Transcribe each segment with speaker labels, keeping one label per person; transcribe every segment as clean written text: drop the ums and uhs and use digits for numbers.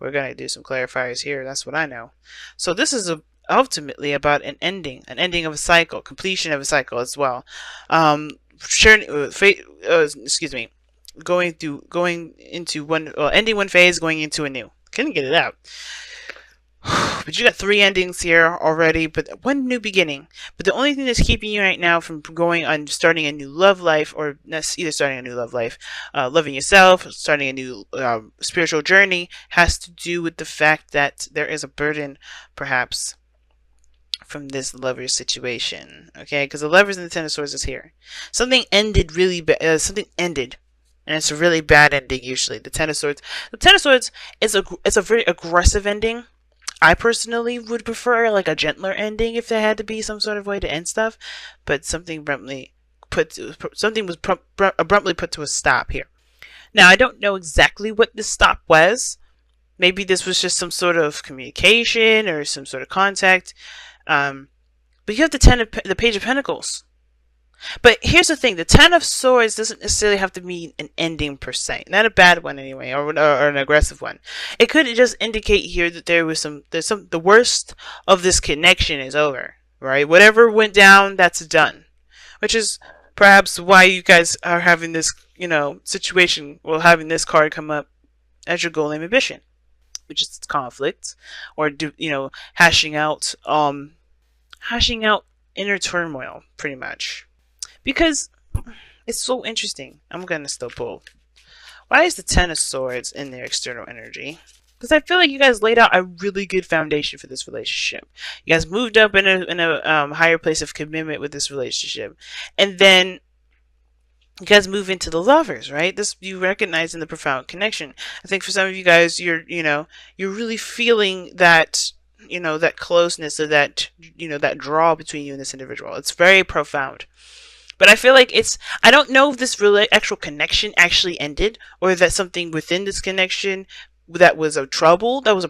Speaker 1: we're going to do some clarifiers here. That's what I know. So this is ultimately about an ending of a cycle, completion of a cycle as well. Excuse me, going into one, well, ending one phase, going into a new. Couldn't get it out. But you got 3 endings here already, but 1 new beginning. But the only thing that's keeping you right now from going on starting a new love life, or either starting a new love life, loving yourself, starting a new spiritual journey, has to do with the fact that there is a burden, perhaps, from this lover situation. Okay, because the Lovers and the Ten of Swords is here. Something ended really bad. Something ended. And it's a really bad ending usually. The Ten of Swords. The Ten of Swords is a very aggressive ending. I personally would prefer like a gentler ending if there had to be some sort of way to end stuff, but something was abruptly put to a stop here. Now I don't know exactly what this stop was. Maybe this was just some sort of communication or some sort of contact. But you have the Page of Pentacles. But here's the thing: the Ten of Swords doesn't necessarily have to mean an ending per se, not a bad one anyway, or an aggressive one. It could just indicate here that the worst of this connection is over, right? Whatever went down, that's done, which is perhaps why you guys are having this, situation, well, having this card come up as your goal and ambition, which is conflict, or hashing out inner turmoil, pretty much. Because it's so interesting. I'm going to still pull. Why is the Ten of Swords in their external energy? Because I feel like you guys laid out a really good foundation for this relationship. You guys moved up in a higher place of commitment with this relationship. And then you guys move into the Lovers, right? This, you recognize in the profound connection. I think for some of you guys, you're really feeling that, that closeness, or that, that draw between you and this individual. It's very profound. But I feel like I don't know if this actual connection actually ended, or that something within this connection that was a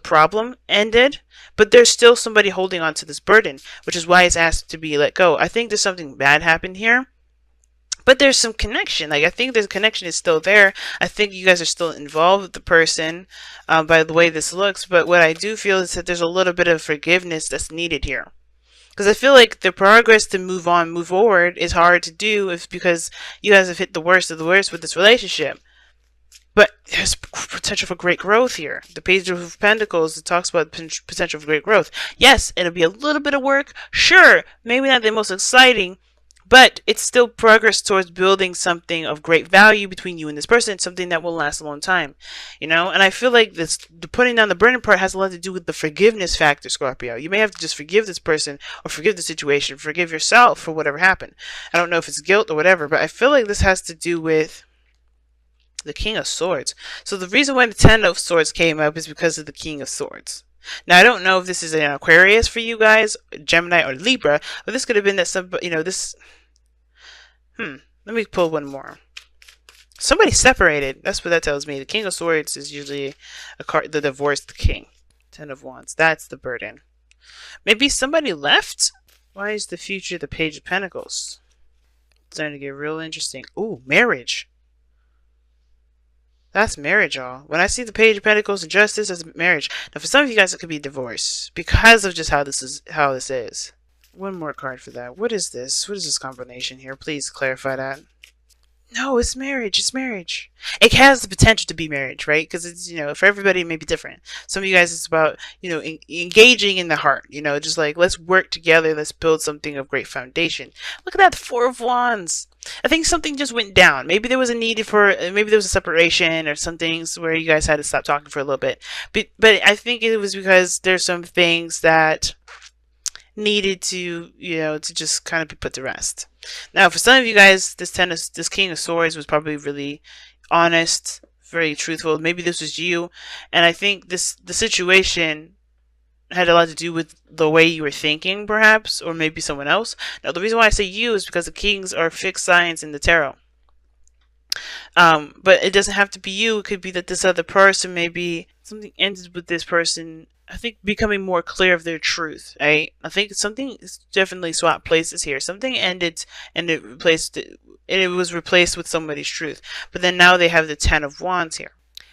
Speaker 1: problem ended. But there's still somebody holding on to this burden, which is why it's asked to be let go. I think there's something bad happened here. But there's some connection. Like, I think the connection is still there. I think you guys are still involved with the person by the way this looks. But what I do feel is that there's a little bit of forgiveness that's needed here. Because I feel like the progress to move forward is hard to do because you guys have hit the worst of the worst with this relationship. But there's potential for great growth here. The Page of Pentacles, it talks about potential for great growth. Yes, it'll be a little bit of work. Sure, maybe not the most exciting, but it's still progress towards building something of great value between you and this person, something that will last a long time, And I feel like the putting down the burden part has a lot to do with the forgiveness factor, Scorpio. You may have to just forgive this person, or forgive the situation, forgive yourself for whatever happened. I don't know if it's guilt or whatever, but I feel like this has to do with the King of Swords. So the reason why the Ten of Swords came up is because of the King of Swords. Now, I don't know if this is an Aquarius for you guys, Gemini or Libra, but this could have been that this... Let me pull one more. Somebody separated. That's what that tells me. The King of Swords is usually a card, the divorced king. Ten of Wands. That's the burden. Maybe somebody left? Why is the future the Page of Pentacles? It's starting to get real interesting. Ooh, marriage. That's marriage, y'all. When I see the Page of Pentacles and Justice, that's marriage. Now, for some of you guys, it could be divorce because of just how this is. One more card for that. What is this? What is this combination here? Please clarify that. No, it's marriage. It's marriage. It has the potential to be marriage, right? Because it's, for everybody it may be different. Some of you guys, it's about, engaging in the heart. Just like, let's work together. Let's build something of great foundation. Look at that, 4 of Wands. I think something just went down. Maybe there was a need maybe there was a separation or some things where you guys had to stop talking for a little bit. But I think it was because there's some things that needed to to just kind of be put to rest. Now, for some of you guys, this King of Swords was probably really honest, very truthful. Maybe this was you, and I think the situation had a lot to do with the way you were thinking, perhaps, or maybe someone else. Now, the reason why I say you is because the kings are fixed signs in the tarot. But it doesn't have to be you. It could be that this other person, maybe something ended with this person, I think, becoming more clear of their truth, right? I think something definitely swapped places here. Something ended and it was replaced with somebody's truth. But then now they have the Ten of Wands here.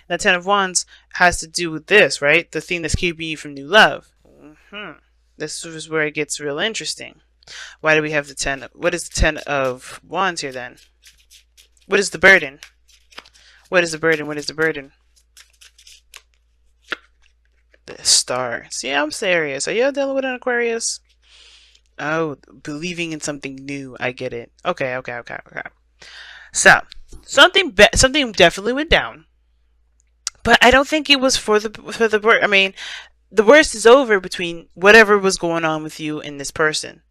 Speaker 1: That Ten of Wands has to do with this, right? The thing that's keeping you from new love. This is where it gets real interesting. Why do we have the 10? What is the 10 of Wands here then? What is the burden? What is the burden? What is the burden? The Star. See, I'm serious. Are you dealing with an Aquarius? Oh, believing in something new. I get it. Okay. So, something definitely went down. But I don't think it was for the worst. I mean, the worst is over between whatever was going on with you and this person.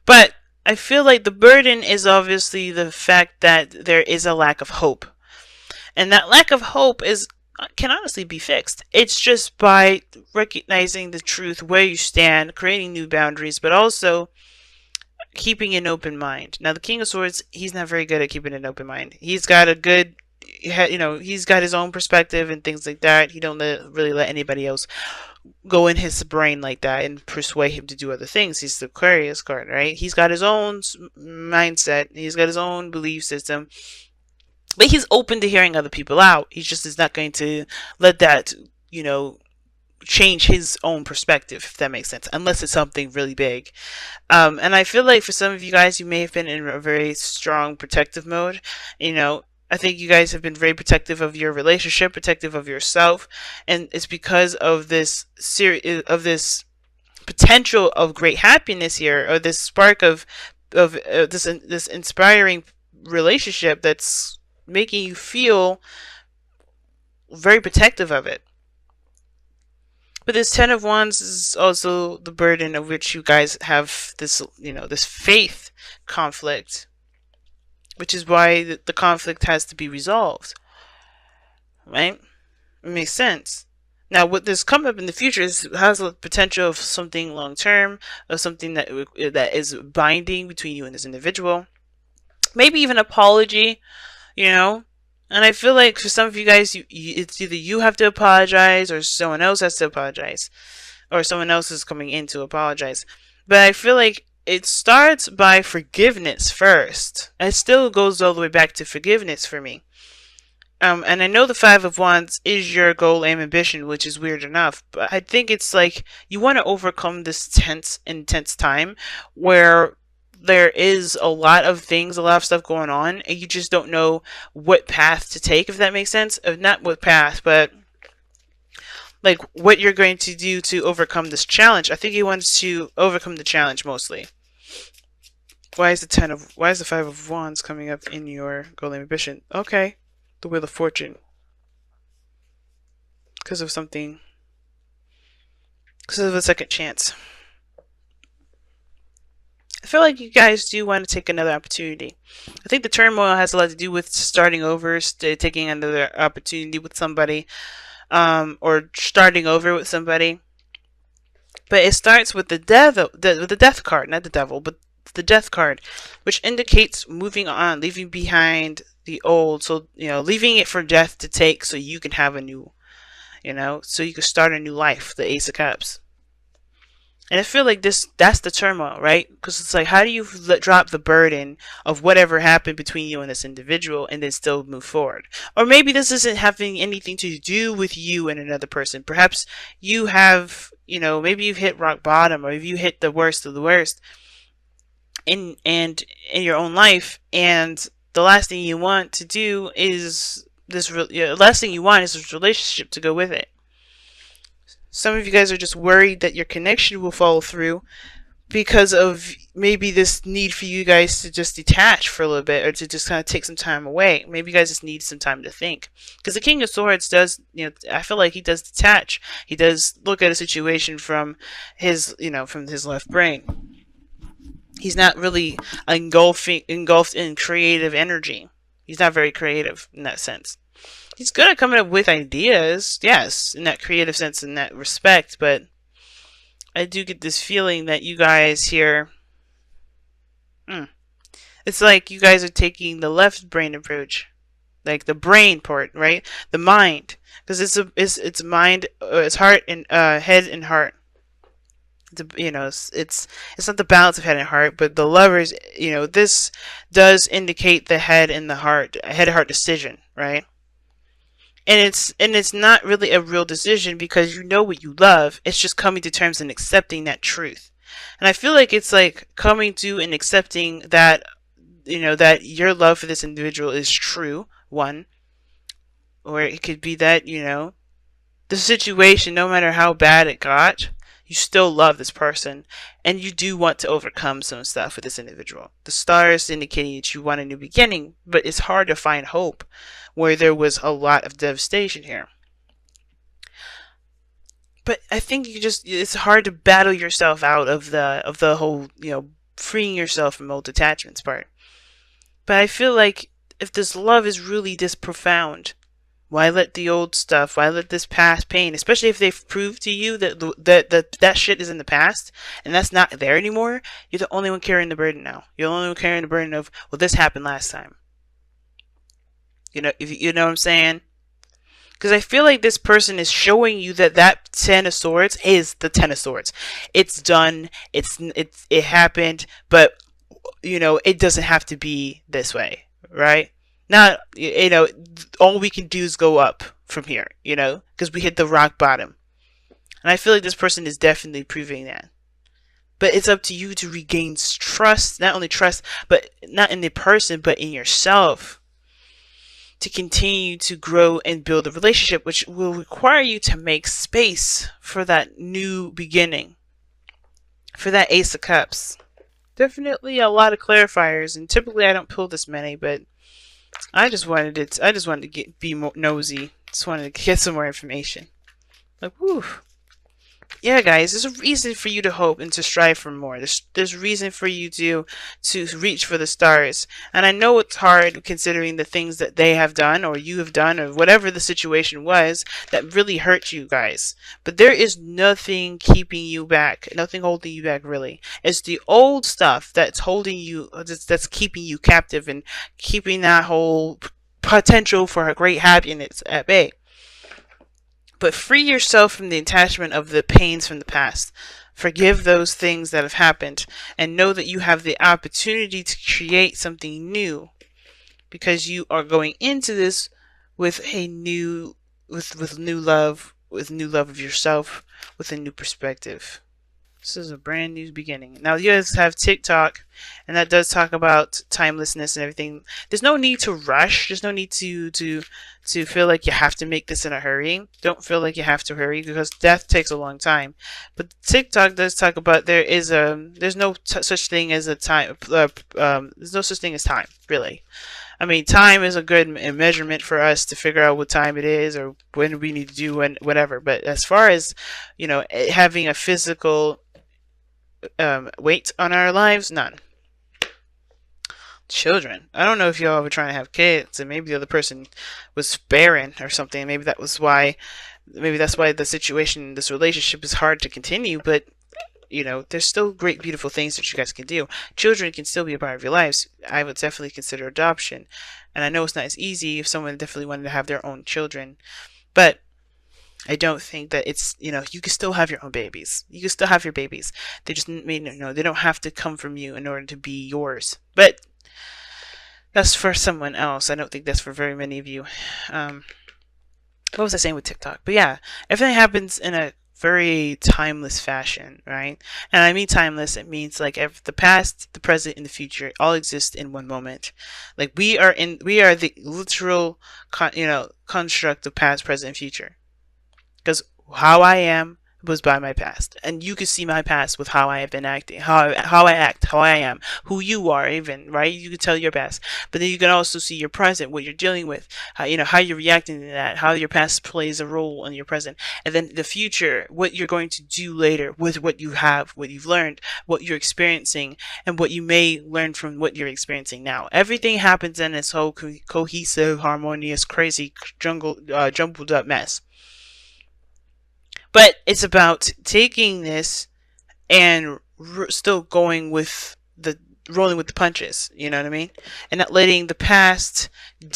Speaker 1: But I feel like the burden is obviously the fact that there is a lack of hope. And that lack of hope can honestly be fixed. It's just by recognizing the truth, where you stand, creating new boundaries, but also keeping an open mind. Now, the King of Swords, he's not very good at keeping an open mind. He's got a good, he's got his own perspective and things like that. He don't really let anybody else go in his brain like that and persuade him to do other things. He's the Aquarius card, right? He's got his own mindset. He's got his own belief system. But he's open to hearing other people out. He just is not going to let that, change his own perspective, if that makes sense, unless it's something really big. And I feel like for some of you guys, you may have been in a very strong protective mode. I think you guys have been very protective of your relationship, protective of yourself, and it's because of this this potential of great happiness here, or this spark of this inspiring relationship that's making you feel very protective of it. But this Ten of Wands is also the burden of which you guys have this, this faith conflict, which is why the conflict has to be resolved, right? It makes sense. Now, what this coming up in the future has the potential of something long term, of something that is binding between you and this individual. Maybe even apology, And I feel like for some of you guys, it's either you have to apologize or someone else has to apologize, or someone else is coming in to apologize. But I feel like it starts by forgiveness first. It still goes all the way back to forgiveness for me. And I know the Five of Wands is your goal and ambition, which is weird enough. But I think it's like you want to overcome this intense time where there is a lot of stuff going on, and you just don't know what path to take, if that makes sense. Not what path, but like what you're going to do to overcome this challenge. I think you want to overcome the challenge mostly. Why is the Five of Wands coming up in your goal and ambition? Okay, the Wheel of Fortune. Because of a second chance. I feel like you guys do want to take another opportunity. I think the turmoil has a lot to do with starting over, taking another opportunity with somebody, or starting over with somebody. But it starts with the death card, not the devil, but the death card, which indicates moving on, leaving behind the old. So, leaving it for death to take so you can have a new, so you can start a new life, the Ace of Cups. And I feel like that's the turmoil, right? Because it's like, how do you drop the burden of whatever happened between you and this individual and then still move forward? Or maybe this isn't having anything to do with you and another person. Perhaps you have, maybe you've hit rock bottom, or if you hit the worst of the worst in your own life, and the last thing you want to do is this relationship to go with it. Some of you guys are just worried that your connection will fall through because of maybe this need for you guys to just detach for a little bit, or to just kind of take some time away. Maybe you guys just need some time to think. Because the King of Swords does, I feel like he does detach. He does look at a situation from his, from his left brain. He's not really engulfed in creative energy. He's not very creative in that sense. He's good at coming up with ideas, yes, in that creative sense, in that respect, but I do get this feeling that you guys here, it's like you guys are taking the left brain approach, like the brain part, right? The mind, because it's mind, it's heart and head and heart. It's not the balance of head and heart, but the lovers, this does indicate the head and the heart, head-heart decision, right? and it's not really a real decision because you know what you love. It's just coming to terms and accepting that truth. And I feel like it's like coming to and accepting that, that your love for this individual is true, one. Or it could be that, the situation, no matter how bad it got, you still love this person and you do want to overcome some stuff with this individual. The stars indicating that you want a new beginning, but it's hard to find hope where there was a lot of devastation here. But I think it's hard to battle yourself out of the whole, freeing yourself from old attachments part. But I feel like if this love is really this profound, why let the old stuff, why let this past pain, especially if they've proved to you that shit is in the past and that's not there anymore, you're the only one carrying the burden now. You're the only one carrying the burden of, well, this happened last time. You know what I'm saying? Because I feel like this person is showing you that Ten of Swords is the Ten of Swords. It's done. It happened, but it doesn't have to be this way, right? Not, all we can do is go up from here, because we hit the rock bottom. And I feel like this person is definitely proving that. But it's up to you to regain trust, not only trust, but not in the person, but in yourself, to continue to grow and build a relationship, which will require you to make space for that new beginning, for that Ace of Cups. Definitely a lot of clarifiers, and typically I don't pull this many, but I just wanted to be more nosy. Just wanted to get some more information. Like, whew. Yeah, guys, there's a reason for you to hope and to strive for more. There's reason for you to reach for the stars. And I know it's hard considering the things that they have done or you have done or whatever the situation was that really hurt you guys. But there is nothing keeping you back, nothing holding you back really. It's the old stuff that's holding you, that's keeping you captive and keeping that whole potential for a great happiness at bay. But free yourself from the attachment of the pains from the past. Forgive those things that have happened and know that you have the opportunity to create something new, because you are going into this with a new new love of yourself, with a new perspective. This is a brand new beginning. Now you guys have TikTok, and that does talk about timelessness and everything. There's no need to rush. There's no need to feel like you have to make this in a hurry. Don't feel like you have to hurry, because death takes a long time. But TikTok does talk about there's no such thing as a time. There's no such thing as time, really. I mean, time is a good measurement for us to figure out what time it is or when we need to do whatever. But as far as having a physical weight on our lives, none. Children. I don't know if y'all were trying to have kids and maybe the other person was barren or something. Maybe that's why the situation, this relationship is hard to continue, but there's still great, beautiful things that you guys can do. Children can still be a part of your lives. I would definitely consider adoption. And I know it's not as easy if someone definitely wanted to have their own children, but I don't think that it's, you can still have your own babies. You can still have your babies. They just, they don't have to come from you in order to be yours. But that's for someone else. I don't think that's for very many of you. What was I saying with TikTok? But yeah, everything happens in a very timeless fashion, right? And I mean timeless, it means like the past, the present, and the future all exist in one moment. Like we are the literal construct of past, present, and future. Because how I am was by my past, and you can see my past with how I have been acting, how I act, how I am, who you are, even, right? You can tell your past, but then you can also see your present, what you're dealing with, how you're reacting to that, how your past plays a role in your present, and then the future, what you're going to do later with what you have, what you've learned, what you're experiencing, and what you may learn from what you're experiencing now. Everything happens in this whole cohesive, harmonious, crazy, jumbled up mess. But it's about taking this and still going with rolling with the punches, you know what I mean? And not letting the past not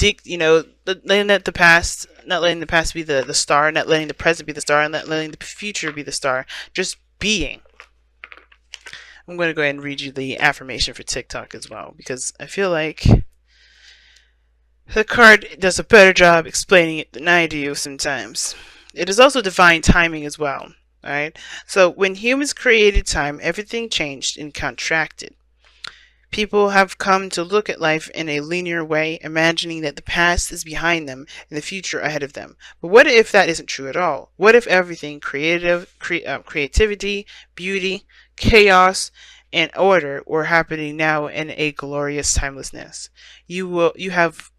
Speaker 1: letting the past be the star, not letting the present be the star, and not letting the future be the star. Just being. I'm going to go ahead and read you the affirmation for TikTok as well, because I feel like The card does a better job explaining it than I do sometimes. It is also divine timing as well. Alright? So when humans created time, everything changed and contracted. People have come to look at life in a linear way, imagining that the past is behind them and the future ahead of them. But what if that isn't true at all? What if everything creativity, beauty, chaos, and order were happening now in a glorious timelessness? You have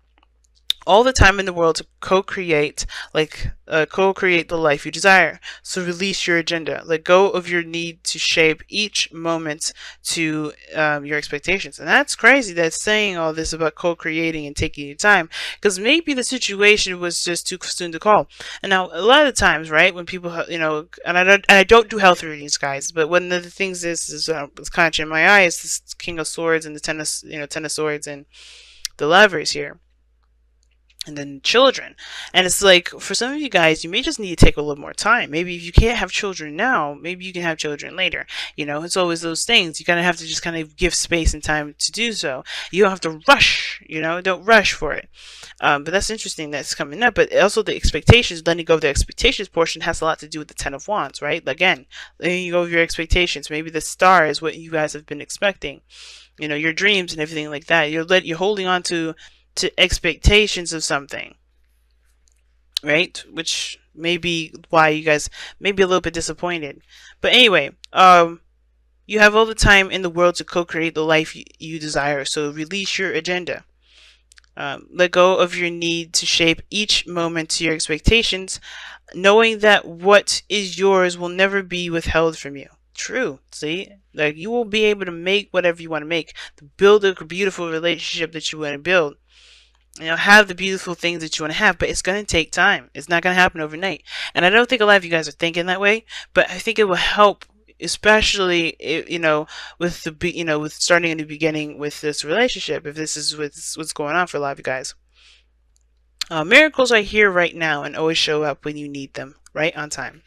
Speaker 1: all the time in the world to co-create, co-create the life you desire. So release your agenda. Let go of your need to shape each moment to your expectations. And that's crazy that's saying all this about co-creating and taking your time, because maybe the situation was just too soon to call. And now a lot of the times, right, when people, and I don't do health readings, guys, but one of the things is kind of in my eye is this King of Swords and the Ten of Swords and the Lovers here, and then children. And it's like, for some of you guys, you may just need to take a little more time. Maybe if you can't have children now, maybe you can have children later. It's always those things. You kind of have to just kind of give space and time to do so. You don't have to rush, don't rush for it. But that's interesting that's coming up. But also the expectations, letting go of the expectations portion has a lot to do with the Ten of Wands, right? Again, letting go of your expectations. Maybe the star is what you guys have been expecting. Your dreams and everything like that. You're holding on to expectations of something, right? Which may be why you guys may be a little bit disappointed. But anyway, you have all the time in the world to co-create the life you desire. So release your agenda. Let go of your need to shape each moment to your expectations, knowing that what is yours will never be withheld from you. True. See, like, you will be able to make whatever you want to make, to build a beautiful relationship that you want to build, have the beautiful things that you want to have, but it's going to take time. It's not going to happen overnight. And I don't think a lot of you guys are thinking that way, but I think it will help, especially, with with starting a new beginning with this relationship, if this is what's going on for a lot of you guys. Miracles are here right now and always show up when you need them, right on time.